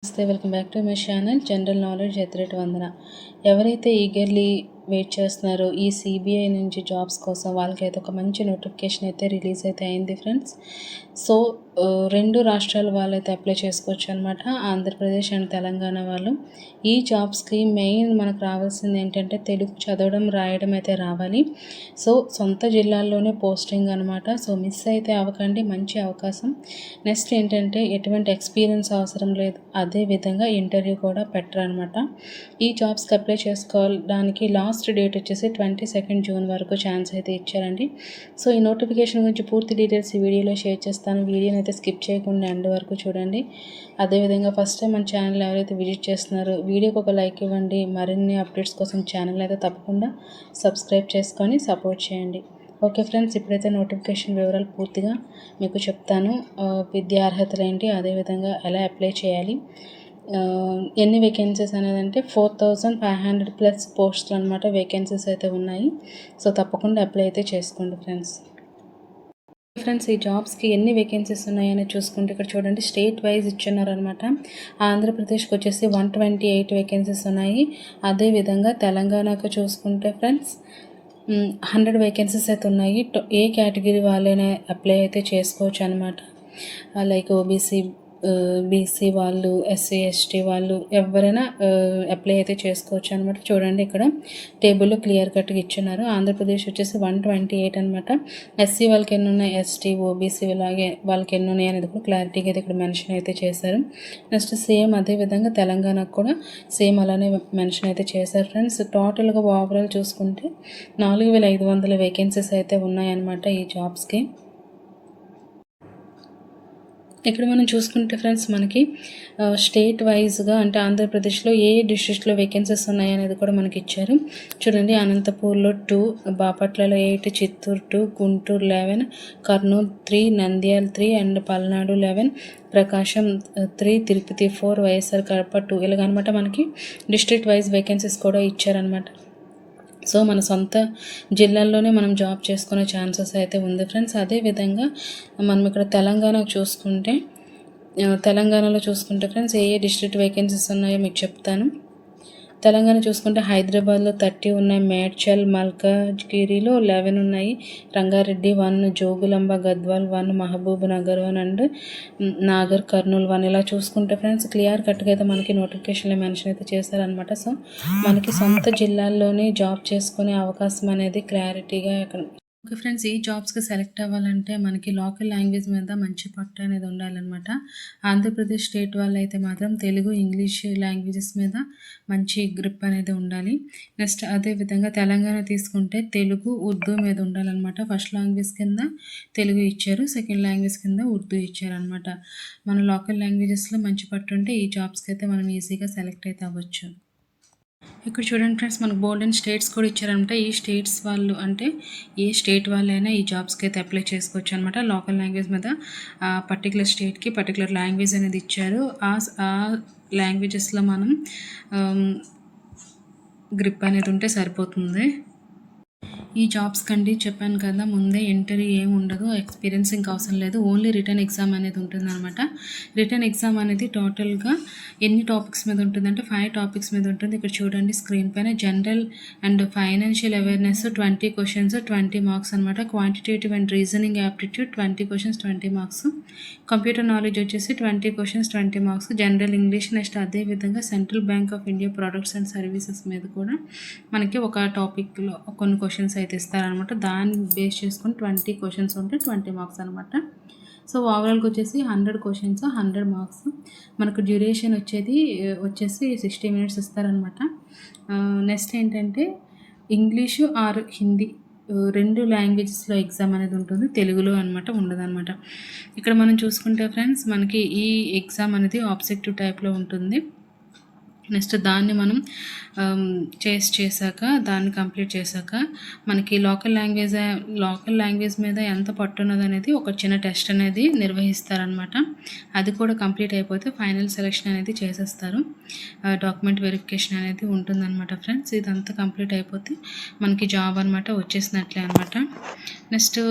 నమస్తే, welcome back to my channel general knowledge ఎత్రేట్ వందన. ఎవరైతే ఈగర్లీ వెయిట్ చేస్తున్నారో ఈ సిబిఐ నుంచి జాబ్స్ కోసం వాళ్ళకైతే ఒక మంచి నోటిఫికేషన్ అయితే రిలీజ్ అయితే అయింది ఫ్రెండ్స్. సో రెండు రాష్ట్రాల వాళ్ళైతే అప్లై చేసుకోవచ్చు అనమాట, ఆంధ్రప్రదేశ్ అండ్ తెలంగాణ వాళ్ళు. ఈ జాబ్స్కి మెయిన్ మనకు రావాల్సింది ఏంటంటే తెలుగు చదవడం రాయడం అయితే రావాలి. సో సొంత జిల్లాల్లోనే పోస్టింగ్ అనమాట. సో మిస్ అయితే అవ్వకండి, మంచి అవకాశం. నెక్స్ట్ ఏంటంటే ఎటువంటి ఎక్స్పీరియన్స్ అవసరం లేదు, అదేవిధంగా ఇంటర్వ్యూ కూడా పెట్టరనమాట. ఈ జాబ్స్కి అప్లై చేసుకోవడానికి లాస్ట్ డేట్ వచ్చేసి 22 జూన్ వరకు ఛాన్స్ అయితే ఇచ్చారండి. సో ఈ నోటిఫికేషన్ గురించి పూర్తి డీటెయిల్స్ ఈ వీడియోలో షేర్ చేస్తాను. వీడియోని అయితే స్కిప్ చేయకుండా ఎండ్ వరకు చూడండి. అదేవిధంగా ఫస్ట్ టైం మన ఛానల్ ఎవరైతే విజిట్ చేస్తున్నారో వీడియోకి ఒక లైక్ ఇవ్వండి. మరిన్ని అప్డేట్స్ కోసం ఛానల్ అయితే తప్పకుండా సబ్స్క్రైబ్ చేసుకొని సపోర్ట్ చేయండి. ఓకే ఫ్రెండ్స్, ఇప్పుడైతే నోటిఫికేషన్ వివరాలు పూర్తిగా మీకు చెప్తాను. విద్యా అర్హతలు ఏంటి, అదేవిధంగా ఎలా అప్లై చేయాలి, ఎన్ని వేకెన్సీస్ అనేది అంటే 4500+ పోస్టులు అనమాట వేకెన్సీస్ అయితే ఉన్నాయి. సో తప్పకుండా అప్లై అయితే చేసుకోండి ఫ్రెండ్స్. ఈ జాబ్స్కి ఎన్ని వేకెన్సీస్ ఉన్నాయని చూసుకుంటే ఇక్కడ చూడండి, స్టేట్ వైజ్ ఇచ్చున్నారనమాట. ఆంధ్రప్రదేశ్కి వచ్చేసి 128 వేకెన్సీస్ ఉన్నాయి. అదేవిధంగా తెలంగాణకు చూసుకుంటే ఫ్రెండ్స్ 100 వేకెన్సీస్ అయితే ఉన్నాయి. ఏ కేటగిరీ వాళ్ళైనా అప్లై అయితే చేసుకోవచ్చు అనమాట. లైక్ ఓబీసీ, బీసీ వాళ్ళు, ఎస్సీ ఎస్టీ వాళ్ళు ఎవరైనా అప్లై అయితే చేసుకోవచ్చు అనమాట. చూడండి ఇక్కడ టేబుల్లో క్లియర్ కట్గా ఇచ్చున్నారు. ఆంధ్రప్రదేశ్ వచ్చేసి 128 అనమాట. ఎస్సీ వాళ్ళకి ఎన్ని ఉన్నాయి, ఎస్టీ ఓబీసీ అలాగే వాళ్ళకి ఎన్ని ఉన్నాయి అనేది కూడా క్లారిటీగా అయితే ఇక్కడ మెన్షన్ అయితే చేశారు. నెక్స్ట్ సేమ్ అదేవిధంగా తెలంగాణకు కూడా సేమ్ అలానే మెన్షన్ అయితే చేశారు ఫ్రెండ్స్. టోటల్గా ఓవరాల్ చూసుకుంటే 4500 వేకెన్సీస్ అయితే ఉన్నాయన్నమాట ఈ జాబ్స్కి. ఇక్కడ మనం చూసుకుంటే ఫ్రెండ్స్ మనకి స్టేట్ వైజ్గా అంటే ఆంధ్రప్రదేశ్లో ఏ డిస్ట్రిక్ట్లో వేకెన్సీస్ ఉన్నాయి అనేది కూడా మనకి ఇచ్చారు. చూడండి, అనంతపూర్లో 2, బాపట్లలో 8, చిత్తూరు 2, గుంటూరు 11, కర్నూలు 3, నంద్యాల 3 అండ్ పల్నాడు 11, ప్రకాశం 3, తిరుపతి 4, వైఎస్ఆర్ కడప 2 ఇలాగనమాట మనకి డిస్ట్రిక్ట్ వైజ్ వేకెన్సీస్ కూడా ఇచ్చారనమాట. సో మన సొంత జిల్లాల్లోనే మనం జాబ్ చేసుకునే ఛాన్సెస్ అయితే ఉంది ఫ్రెండ్స్. అదేవిధంగా మనం ఇక్కడ తెలంగాణలో చూసుకుంటే ఫ్రెండ్స్ ఏ డిస్ట్రిక్ట్ వేకెన్సీస్ ఉన్నాయో మీకు చెప్తాను. తెలంగాణ చూసుకుంటే హైదరాబాద్లో 30 ఉన్నాయి, మేడ్చల్ మల్కాజ్గిరిలో 11 ఉన్నాయి, రంగారెడ్డి 1, జోగులాంబ గద్వాల్ 1, మహబూబ్ నగర్ 1 అండ్ నాగర్ కర్నూలు 1 ఇలా చూసుకుంటే ఫ్రెండ్స్ క్లియర్ కట్గా అయితే మనకి నోటిఫికేషన్లో మెన్షన్ అయితే చేశారనమాట. సో మనకి సొంత జిల్లాల్లోనే జాబ్ చేసుకునే అవకాశం అనేది క్లారిటీగా ఇక్కడ. ఓకే ఫ్రెండ్స్, ఈ జాబ్స్కి సెలెక్ట్ అవ్వాలంటే మనకి లోకల్ లాంగ్వేజ్ మీద మంచి పట్టు అనేది ఉండాలన్నమాట. ఆంధ్రప్రదేశ్ స్టేట్ వాళ్ళు అయితే మాత్రం తెలుగు, ఇంగ్లీష్ లాంగ్వేజెస్ మీద మంచి గ్రిప్ అనేది ఉండాలి. నెక్స్ట్ అదేవిధంగా తెలంగాణ తీసుకుంటే తెలుగు, ఉర్దూ మీద ఉండాలన్నమాట. ఫస్ట్ లాంగ్వేజ్ కింద తెలుగు ఇచ్చారు, సెకండ్ లాంగ్వేజ్ కింద ఉర్దూ ఇచ్చారనమాట. మన లోకల్ లాంగ్వేజెస్లో మంచి పట్టు ఉంటే ఈ జాబ్స్కి అయితే మనం ఈజీగా సెలెక్ట్ అయితే అవ్వచ్చు. ఇక్కడ చూడండి ఫ్రెండ్స్, మనకు బోల్డ్ అండ్ స్టేట్స్ కూడా ఇచ్చారంట. ఈ స్టేట్స్ వాళ్ళు అంటే ఏ స్టేట్ వాళ్ళైనా ఈ జాబ్స్కి అయితే అప్లై చేసుకోవచ్చు అనమాట. లోకల్ లాంగ్వేజ్ మీద పర్టికులర్ స్టేట్కి పర్టికులర్ లాంగ్వేజ్ అనేది ఇచ్చారు. ఆ లాంగ్వేజెస్లో మనం గ్రిప్ అనేది ఉంటే సరిపోతుంది. ఈ జాబ్స్ కండి చెప్పాను కదా ముందే, ఇంటర్వ్యూ ఏమి ఉండదు, ఎక్స్పీరియన్స్ ఇంకా అవసరం లేదు, ఓన్లీ రిటర్న్ ఎగ్జామ్ అనేది ఉంటుంది అనమాట. రిటర్న్ ఎగ్జామ్ అనేది టోటల్గా ఎన్ని టాపిక్స్ మీద ఉంటుందంటే 5 టాపిక్స్ మీద ఉంటుంది. ఇక్కడ చూడండి స్క్రీన్ పైన general and financial awareness 20 questions 20 marks అనమాట. Quantitative and reasoning aptitude 20 questions 20 marks. Computer knowledge వచ్చేసి 20 questions 20 marks. General English. Next అదేవిధంగా Central Bank of India products and services మీద కూడా మనకి ఒక టాపిక్లో కొన్ని క్వశ్చన్స్ అయితే ఇస్తారనమాట. దాన్ని బేస్ చేసుకొని 20 క్వశ్చన్స్ ఉంటే 20 మార్క్స్ అనమాట. సో ఓవరాల్గా వచ్చేసి 100 క్వశ్చన్స్ 100 మార్క్స్. మనకు డ్యూరేషన్ వచ్చేసి 60 మినిట్స్ ఇస్తారనమాట. నెక్స్ట్ ఏంటంటే ఇంగ్లీషు ఆర్ హిందీ 2 లాంగ్వేజెస్లో ఎగ్జామ్ అనేది ఉంటుంది, తెలుగులో అనమాట ఉండదన్నమాట. ఇక్కడ మనం చూసుకుంటే ఫ్రెండ్స్ మనకి ఈ ఎగ్జామ్ అనేది ఆబ్జెక్టివ్ టైప్లో ఉంటుంది. నెక్స్ట్ దాన్ని మనం చేశాక దాన్ని కంప్లీట్ చేశాక మనకి లోకల్ లాంగ్వేజ్ మీద ఎంత పట్టున్నది అనేది ఒక చిన్న టెస్ట్ అనేది నిర్వహిస్తారనమాట. అది కూడా కంప్లీట్ అయిపోతే ఫైనల్ సెలెక్షన్ అనేది చేసేస్తారు. డాక్యుమెంట్ వెరిఫికేషన్ అనేది ఉంటుందన్నమాట ఫ్రెండ్స్. ఇదంతా కంప్లీట్ అయిపోతే మనకి జాబ్ అనమాట వచ్చేసినట్లే అనమాట. నెక్స్ట్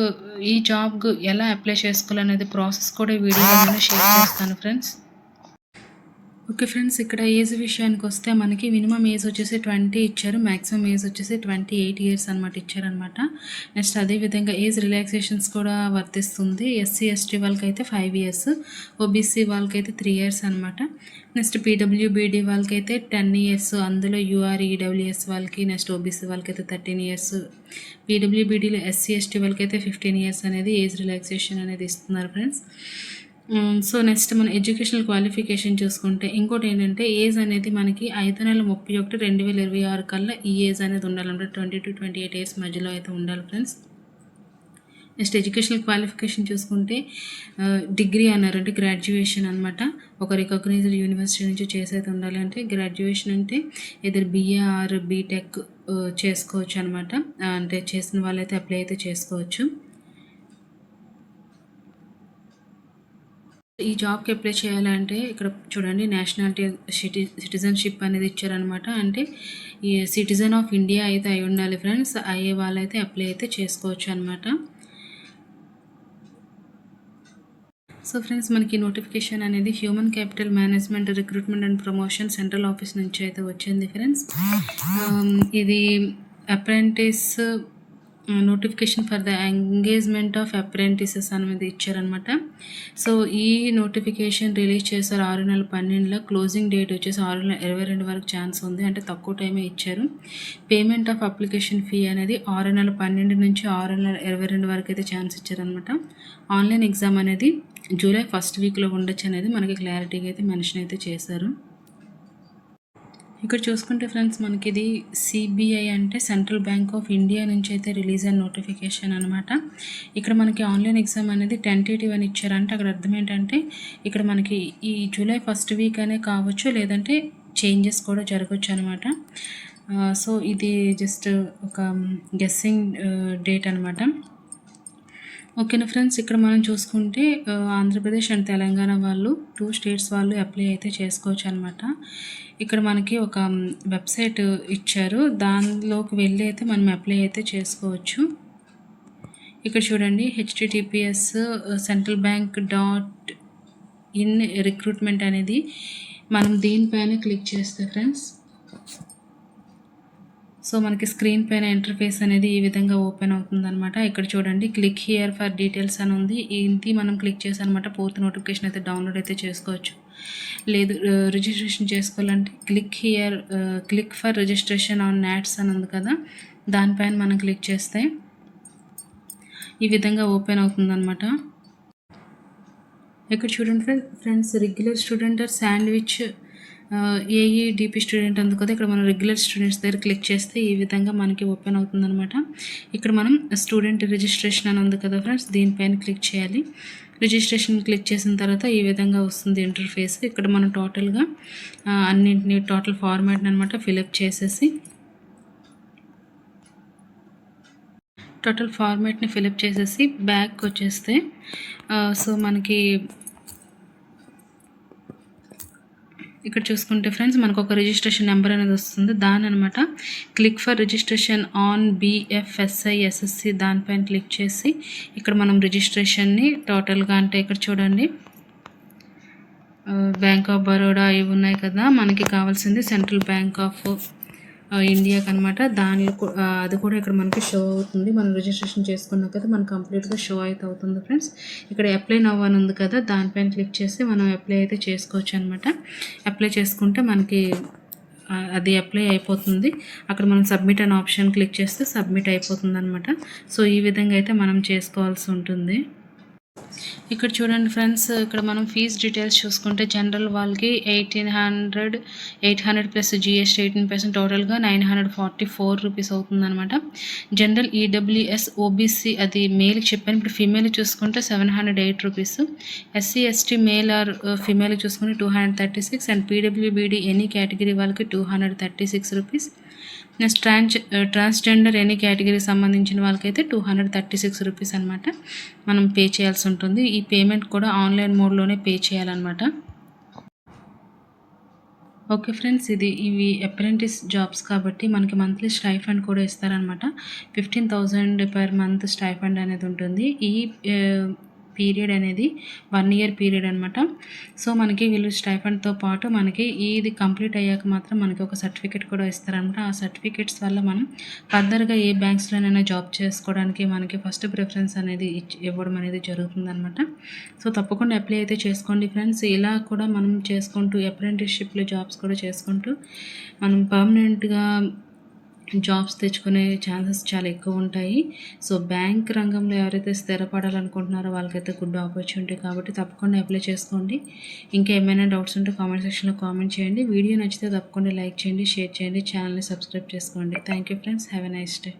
ఈ జాబ్ ఎలా అప్లై చేసుకోవాలనేది ప్రాసెస్ కూడా వీడియోలో షేర్ చేస్తాను ఫ్రెండ్స్. ఓకే ఫ్రెండ్స్, ఇక్కడ ఏజ్ విషయానికొస్తే మనకి మినిమమ్ ఏజ్ వచ్చేసి 20 ఇచ్చారు. మాక్సిమం ఏజ్ వచ్చేసి 28 ఇయర్స్ అనమాట ఇచ్చారనమాట. నెక్స్ట్ అదేవిధంగా ఏజ్ రిలాక్సేషన్స్ కూడా వర్తిస్తుంది. ఎస్సీ, ఎస్టీ వాళ్ళకైతే 5 ఇయర్స్, ఓబీసీ వాళ్ళకైతే 3 ఇయర్స్ అనమాట. నెక్స్ట్ పీడబ్ల్యూబీడీ వాళ్ళకైతే 10 ఇయర్స్, అందులో యూఆర్, ఈడబ్ల్యూఎస్ వాళ్ళకి, నెక్స్ట్ ఓబీసీ వాళ్ళకైతే 13 ఇయర్స్, పీడబ్ల్యూబీడీలో ఎస్సీ, ఎస్టీ వాళ్ళకైతే 15 ఇయర్స్ అనేది ఏజ్ రిలాక్సేషన్ అనేది ఇస్తున్నారు ఫ్రెండ్స్. సో నెక్స్ట్ మన ఎడ్యుకేషనల్ క్వాలిఫికేషన్ చూసుకుంటే ఇంకోటి ఏంటంటే ఏజ్ అనేది మనకి 5/31/2026 కల్లా ఈ ఏజ్ అనేది ఉండాలంటే 20 to 28 ఇయర్స్ మధ్యలో అయితే ఉండాలి ఫ్రెండ్స్. నెక్స్ట్ ఎడ్యుకేషనల్ క్వాలిఫికేషన్ చూసుకుంటే డిగ్రీ అన్నారంటే గ్రాడ్యుయేషన్ అనమాట. ఒక రికగ్నైజ్డ్ యూనివర్సిటీ నుంచి చేసేది ఉండాలి. అంటే గ్రాడ్యుయేషన్ అంటే ఇద్దరు బిఏ ఆర్ బీటెక్ చేసుకోవచ్చు అనమాట. అంటే చేసిన వాళ్ళైతే అప్లై అయితే చేసుకోవచ్చు. ఈ జాబ్కి అప్లై చేయాలంటే ఇక్కడ చూడండి, నేషనాలిటీ సిటిజన్షిప్ అనేది ఇచ్చారనమాట. అంటే ఈ సిటిజన్ ఆఫ్ ఇండియా అయితే అయి ఉండాలి ఫ్రెండ్స్. అయ్యే వాళ్ళైతే అప్లై అయితే చేసుకోవచ్చు అనమాట. సో ఫ్రెండ్స్, మనకి నోటిఫికేషన్ అనేది human capital management recruitment and promotion central office నుంచి అయితే వచ్చింది ఫ్రెండ్స్. ఇది apprentice notification for the engagement of apprentices అనేది ఇచ్చారనమాట. సో ఈ నోటిఫికేషన్ రిలీజ్ చేశారు 6/12. క్లోజింగ్ డేట్ వచ్చేసి 6/22 వరకు ఛాన్స్ ఉంది. అంటే తక్కువ టైమే ఇచ్చారు. పేమెంట్ ఆఫ్ అప్లికేషన్ ఫీ అనేది 6/12 నుంచి 6/22 వరకు అయితే ఛాన్స్ ఇచ్చారనమాట. ఆన్లైన్ ఎగ్జామ్ అనేది జూలై 1st వీక్లో ఉండొచ్చు అనేది మనకి క్లారిటీగా అయితే మెన్షన్ అయితే చేశారు. ఇక్కడ చూసుకుంటే ఫ్రెండ్స్, మనకి ఇది సిబిఐ అంటే సెంట్రల్ బ్యాంక్ ఆఫ్ ఇండియా నుంచి అయితే రిలీజ్ అయిన నోటిఫికేషన్ అనమాట. ఇక్కడ మనకి ఆన్లైన్ ఎగ్జామ్ అనేది టెంటేటివ్ అని ఇచ్చారంటే అక్కడ అర్థం ఏంటంటే ఇక్కడ మనకి ఈ జూలై 1st వీక్ అనే కావచ్చు, లేదంటే చేంజెస్ కూడా జరగవచ్చు అనమాట. సో ఇది జస్ట్ ఒక గెస్సింగ్ డేట్ అనమాట. ఓకేనా ఫ్రెండ్స్, ఇక్కడ మనం చూసుకుంటే ఆంధ్రప్రదేశ్ అండ్ తెలంగాణ వాళ్ళు 2 స్టేట్స్ వాళ్ళు అప్లై అయితే చేసుకోవచ్చు అనమాట. ఇక్కడ మనకి ఒక వెబ్సైట్ ఇచ్చారు, దానిలోకి వెళ్ళి అయితే మనం అప్లై అయితే చేసుకోవచ్చు. ఇక్కడ చూడండి, https centralbank.in రిక్రూట్మెంట్ అనేది మనం దీనిపైన క్లిక్ చేస్తే ఫ్రెండ్స్, సో మనకి స్క్రీన్ పైన ఇంటర్ఫేస్ అనేది ఈ విధంగా ఓపెన్ అవుతుందన్నమాట. ఇక్కడ చూడండి, క్లిక్ హియర్ ఫర్ డీటెయిల్స్ అని ఉంది. ఇది మనం క్లిక్ చేసి అనమాట పూర్తి నోటిఫికేషన్ అయితే డౌన్లోడ్ అయితే చేసుకోవచ్చు. లేదు రిజిస్ట్రేషన్ చేసుకోవాలంటే click for registration on NATS అని ఉంది కదా, దానిపైన మనం క్లిక్ చేస్తే ఈ విధంగా ఓపెన్ అవుతుందన్నమాట. ఇక్కడ చూడండి friends, regular student or sandwich AEDP student ఉంది కదా, ఇక్కడ మనం రెగ్యులర్ స్టూడెంట్స్ దగ్గర క్లిక్ చేస్తే ఈ విధంగా మనకి ఓపెన్ అవుతుందన్నమాట. ఇక్కడ మనం స్టూడెంట్ రిజిస్ట్రేషన్ అని ఉంది కదా ఫ్రెండ్స్, దీనిపైన క్లిక్ చేయాలి. రిజిస్ట్రేషన్ క్లిక్ చేసిన తర్వాత ఈ విధంగా వస్తుంది ఇంటర్ఫేస్. ఇక్కడ మనం టోటల్గా అన్నింటినీ టోటల్ ఫార్మాట్ని అనమాట ఫిలప్ చేసేసి బ్యాక్ వచ్చేస్తే సో మనకి ఇక్కడ చూసుకుంటే ఫ్రెండ్స్, మనకు ఒక రిజిస్ట్రేషన్ నెంబర్ అనేది వస్తుంది. దాని అనమాట click for registration on BFSI దానిపైన క్లిక్ చేసి ఇక్కడ మనం రిజిస్ట్రేషన్ని టోటల్గా అంటే ఇక్కడ చూడండి, బ్యాంక్ ఆఫ్ బరోడా ఇవి ఉన్నాయి కదా, మనకి కావాల్సింది సెంట్రల్ బ్యాంక్ ఆఫ్ ఇండియాకి అనమాట. దానిలో అది కూడా ఇక్కడ మనకి షో అవుతుంది. మనం రిజిస్ట్రేషన్ చేసుకున్నాం కదా, మనకు కంప్లీట్గా షో అయితే అవుతుంది ఫ్రెండ్స్. ఇక్కడ అప్లై నవ్ అని ఉంది కదా, దానిపైన క్లిక్ చేసి మనం అప్లై అయితే చేసుకోవచ్చు అనమాట. అప్లై చేసుకుంటే మనకి అది అప్లై అయిపోతుంది. అక్కడ మనం సబ్మిట్ అనే ఆప్షన్ క్లిక్ చేస్తే సబ్మిట్ అయిపోతుంది అనమాట. సో ఈ విధంగా అయితే మనం చేసుకోవాల్సి ఉంటుంది. ఇక్కడ చూడండి ఫ్రెండ్స్, ఇక్కడ మనం ఫీజ్ డీటెయిల్స్ చూసుకుంటే జనరల్ వాళ్ళకి 800 ప్లస్ GST 18% టోటల్గా 944 రూపీస్ అవుతుందన్నమాట. జనరల్ ఈడబ్ల్యూఎస్ ఓబీసీ అది మేల్కి చెప్పాను. ఇప్పుడు ఫీమేల్ చూసుకుంటే 708 rupees, SC ST male or female చూసుకుంటే 236, అండ్ PWBD ఎనీ కేటగిరీ వాళ్ళకి 236 రూపీస్. నెక్స్ట్ ట్రాన్స్జెండర్ ఎనీ కేటగిరీకి సంబంధించిన వాళ్ళకైతే 236 రూపీస్ అనమాట మనం పే చేయాల్సి ఉంటుంది. ఈ పేమెంట్ కూడా ఆన్లైన్ మోడ్లోనే పే చేయాలన్నమాట. ఓకే ఫ్రెండ్స్, ఇవి అప్రెంటిస్ జాబ్స్ కాబట్టి మనకి మంత్లీ స్టైఫండ్ కూడా ఇస్తారనమాట. 15,000 పర్ మంత్ స్టైఫండ్ అనేది ఉంటుంది. ఈ పీరియడ్ అనేది 1 ఇయర్ పీరియడ్ అనమాట. సో మనకి వీళ్ళు స్టైఫండ్తో పాటు మనకి ఇది కంప్లీట్ అయ్యాక మాత్రం మనకి ఒక సర్టిఫికేట్ కూడా ఇస్తారనమాట. ఆ సర్టిఫికేట్స్ వల్ల మనం ఫర్దర్గా ఏ బ్యాంక్స్లోనైనా జాబ్ చేసుకోవడానికి మనకి ఫస్ట్ ప్రిఫరెన్స్ అనేది ఇవ్వడం అనేది జరుగుతుందనమాట. సో తప్పకుండా అప్లై అయితే చేసుకోండి ఫ్రెండ్స్. ఇలా కూడా మనం చేసుకుంటూ అప్రెంటిస్షిప్లో జాబ్స్ కూడా చేసుకుంటూ మనం పర్మనెంట్గా జాబ్స్ తెచ్చుకునే ఛాన్సెస్ చాలా ఎక్కువ ఉంటాయి. సో బ్యాంక్ రంగంలో ఎవరైతే స్థిరపడాలనుకుంటున్నారో వాళ్ళకైతే గుడ్ ఆపర్చునిటీ కాబట్టి తప్పకుండా అప్లై చేసుకోండి. ఇంకా ఏమైనా డౌట్స్ ఉంటే కామెంట్ సెక్షన్లో కామెంట్ చేయండి. వీడియో నచ్చితే తప్పకుండా లైక్ చేయండి, షేర్ చేయండి, ఛానల్ని సబ్స్క్రైబ్ చేసుకోండి. Thank you friends. Have a nice day.